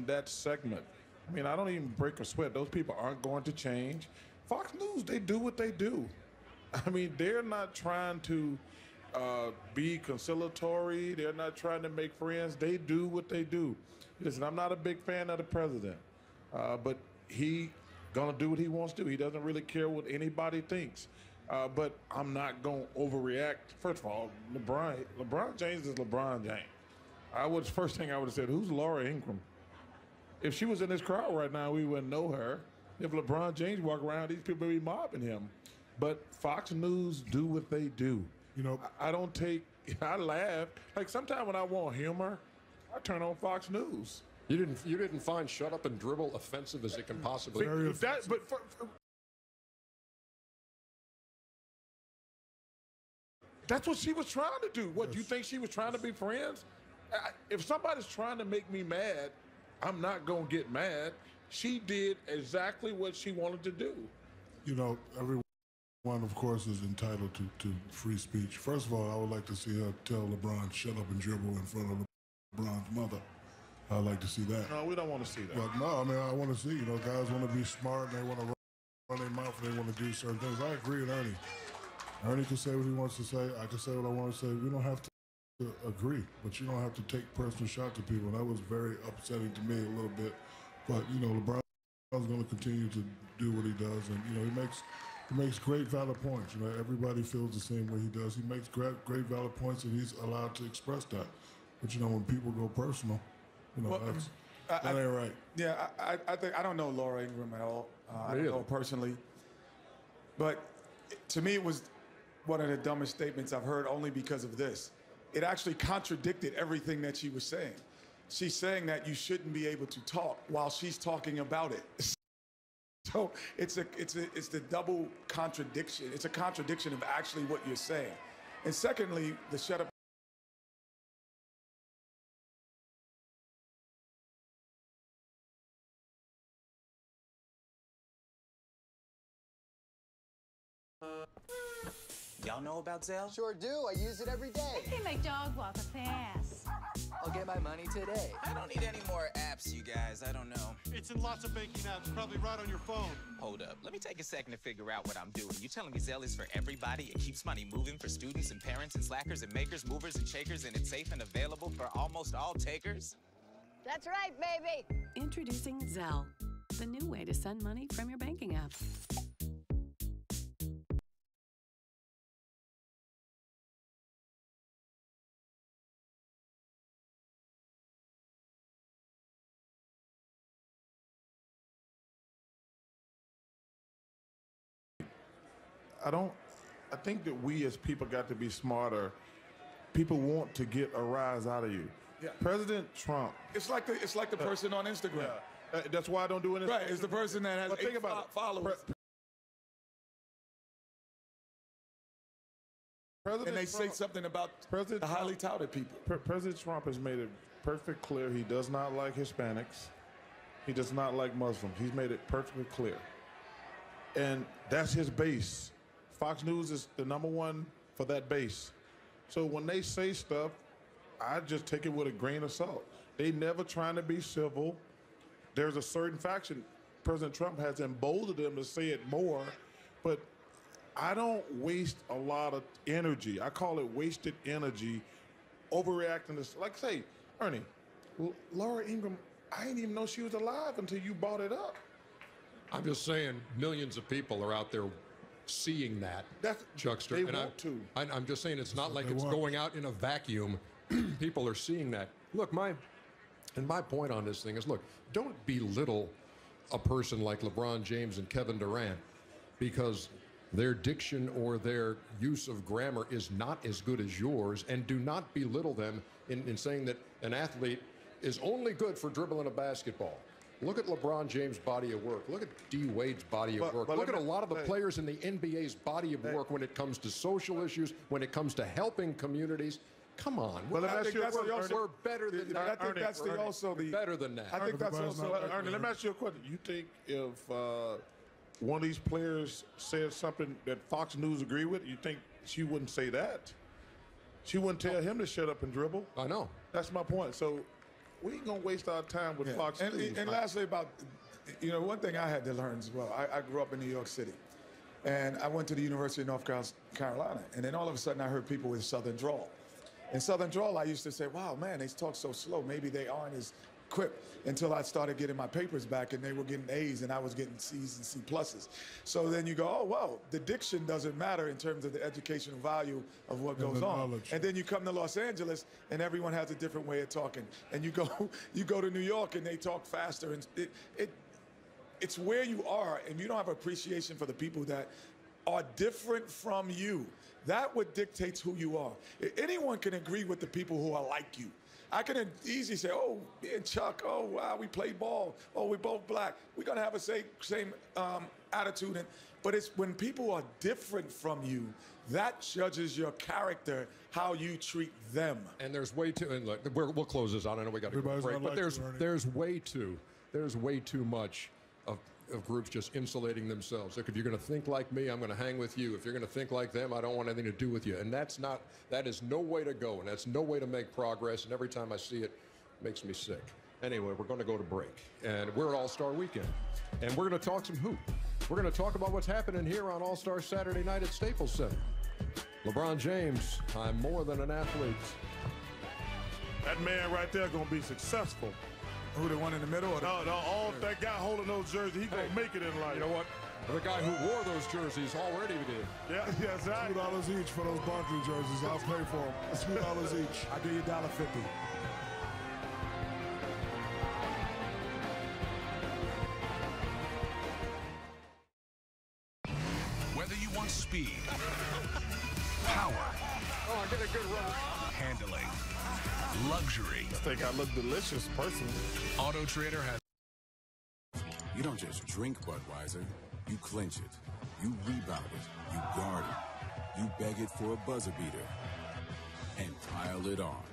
that segment. I mean, I don't even break a sweat. Those people aren't going to change. Fox News, they do what they do. I mean, they're not trying to be conciliatory. They're not trying to make friends. They do what they do. Listen, I'm not a big fan of the president, but he gonna do what he wants to do. He doesn't really care what anybody thinks. But I'm not gonna overreact. First of all, LeBron James is LeBron James. First thing I would have said, who's Laura Ingraham? If she was in this crowd right now, we wouldn't know her. If LeBron James walk around, these people would be mobbing him. But Fox News do what they do. You know, I laugh. Like sometimes when I want humor, I turn on Fox News. You didn't find shut up and dribble offensive as it can possibly be. That's what she was trying to do. What, you think she was trying to be friends? If somebody's trying to make me mad, I'm not going to get mad. She did exactly what she wanted to do. You know, everyone, of course, is entitled to free speech. First of all, I would like to see her tell LeBron, shut up and dribble in front of LeBron's mother. I'd like to see that. No, we don't want to see that. But no, I mean, I want to see, guys want to be smart and they want to run their mouth and they want to do certain things. I agree with Ernie. Ernie can say what he wants to say. I can say what I want to say. We don't have to agree, but you don't have to take personal shots at people. That was very upsetting to me a little bit. But, LeBron's going to continue to do what he does. And, he makes great valid points. Everybody feels the same way he does. He makes great valid points, and he's allowed to express that. But, when people go personal, that ain't right. Yeah, I don't know Laura Ingraham at all. I don't know her personally. But to me, it was one of the dumbest statements I've heard, only because of this. It actually contradicted everything that she was saying. She's saying that you shouldn't be able to talk while she's talking about it. So it's the double contradiction. It's a contradiction of actually what you're saying. And secondly, the shut up. Y'all know about Zelle? Sure do. I use it every day. I pay my dog walker fast. I'll get my money today. I don't need any more apps, you guys. I don't know. It's in lots of banking apps, probably right on your phone. Hold up. Let me take a second to figure out what I'm doing. You telling me Zelle is for everybody? It keeps money moving for students and parents and slackers and makers, movers and shakers, and it's safe and available for almost all takers? That's right, baby. Introducing Zelle, the new way to send money from your banking app. I think that we as people got to be smarter. People want to get a rise out of you. Yeah. President Trump. It's like the person on Instagram. That's why I don't do anything. Right, it's the person that has 8 followers. And they say something about the highly touted people. President Trump has made it perfectly clear he does not like Hispanics. He does not like Muslims. He's made it perfectly clear. And that's his base. Fox News is the #1 for that base. So when they say stuff, I just take it with a grain of salt. They never trying to be civil. There's a certain faction. President Trump has emboldened them to say it more, but I don't waste a lot of energy. I call it wasted energy, overreacting to, like say, Ernie, Laura Ingraham, I didn't even know she was alive until you brought it up. I'm just saying millions of people are out there seeing that, Chuckster. They want to. I'm just saying it's not like it's going out in a vacuum. People are seeing that. Look, my point on this thing is, look, don't belittle a person like LeBron James and Kevin Durant because their diction or their use of grammar is not as good as yours, and do not belittle them in saying that an athlete is only good for dribbling a basketball. Look at LeBron James' body of work. Look at D. Wade's body of work. Look at a lot of the players in the NBA's body of work when it comes to social issues, when it comes to helping communities. Come on. Well, we're better than that. I think that's better than that. I think that's also. Ernie, let me ask you a question. You think if one of these players said something that Fox News agree with, you think she wouldn't say that? She wouldn't tell him to shut up and dribble. I know. That's my point. So We ain't gonna waste our time with Fox News. And lastly, about one thing I had to learn as well. I grew up in New York City, and I went to the University of North Carolina, and then all of a sudden I heard people with Southern drawl. In Southern drawl, I used to say, "Wow, man, they talk so slow. Maybe they aren't as quick," until I started getting my papers back and they were getting A's and I was getting C's and C pluses. So then you go, oh, well, the diction doesn't matter in terms of the educational value of what goes on. And then you come to Los Angeles and everyone has a different way of talking. And you go to New York and they talk faster. And it's where you are, and you don't have appreciation for the people that are different from you. That what dictates who you are. Anyone can agree with the people who are like you. I can easily say, oh, me and Chuck, oh, wow, we played ball. Oh, we're both black. We're going to have a same attitude. But it's when people are different from you, that judges your character, how you treat them. And there's way too, and look, we'll close this out. I know we got to go to break, but there's way too much of groups just insulating themselves. Look, if you're going to think like me, I'm going to hang with you. If you're going to think like them, I don't want anything to do with you. And that is no way to go, and that's no way to make progress. And every time I see it, it makes me sick. Anyway, we're going to go to break, and we're at All-Star Weekend, and we're going to talk some hoop. We're going to talk about what's happening here on All-Star Saturday night at Staples Center. LeBron James, I'm more than an athlete. That man right there going to be successful. Who, the one in the middle? Or that guy holding those jerseys, he gonna make it in life. You know what? The guy who wore those jerseys already did. Yeah, exactly. $2 each for those Barkley jerseys. I'll pay for them. $2 each. I'll do you $1.50. Whether you want speed, power, get a good run. handling, luxury. I think I look delicious, personally. Auto Trader has. You don't just drink Budweiser, you clinch it. You rebound it. You guard it. You beg it for a buzzer beater. And pile it on.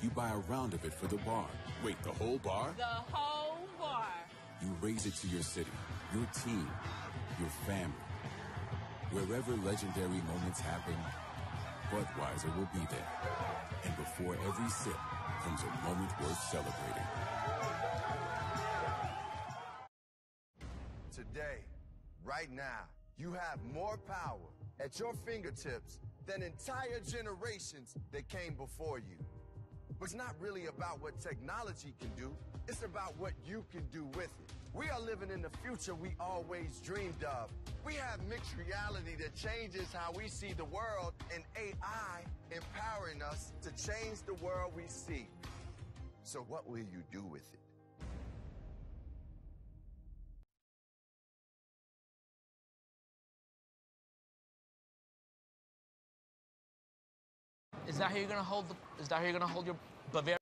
You buy a round of it for the bar. Wait, the whole bar? The whole bar. You raise it to your city, your team, your family. Wherever legendary moments happen, Budweiser will be there. And before every sip comes a moment worth celebrating. Today, right now, you have more power at your fingertips than entire generations that came before you. But it's not really about what technology can do, it's about what you can do with it. We are living in the future we always dreamed of. We have mixed reality that changes how we see the world, and AI empowering us to change the world we see. So what will you do with it? Is that how you're gonna hold your Bavarian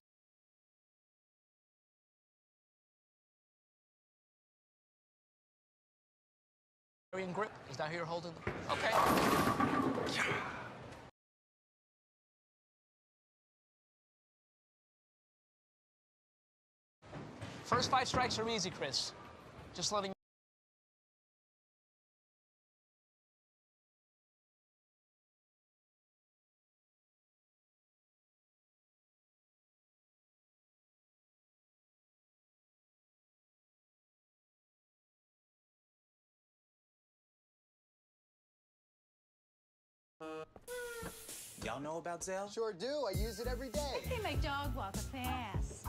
grip? Is that how you're holding them? Okay. First 5 strikes are easy, Chris. Just letting Y'all know about Zelle? Sure do. I use it every day. They make dog walk fast.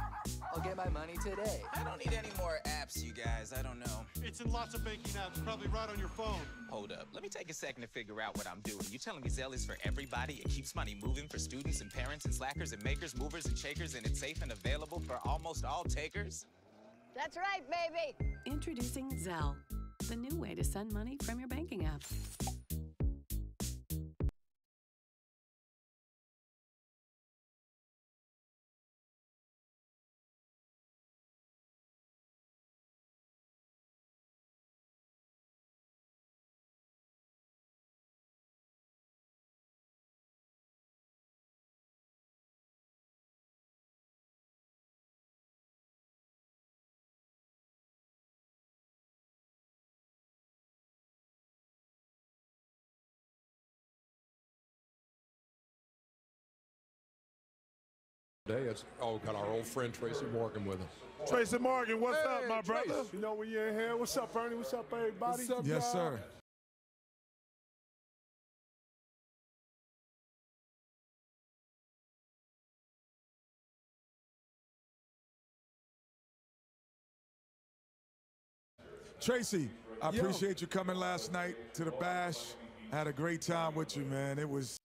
I'll get my money today. I don't need any more apps, you guys. I don't know. It's in lots of banking apps, probably right on your phone. Hold up. Let me take a second to figure out what I'm doing. You telling me Zelle is for everybody? It keeps money moving for students and parents and slackers and makers, movers and shakers, and it's safe and available for almost all takers? That's right, baby. Introducing Zelle, the new way to send money from your banking app. today. It's got our old friend Tracy Morgan with him. Tracy Morgan, what's up, my brother? Trace. You know when you're in here. What's up, Ernie? What's up, everybody? What's up, Yes, y'all? sir. Tracy, I appreciate you coming last night to the Bash. I had a great time with you, man. It was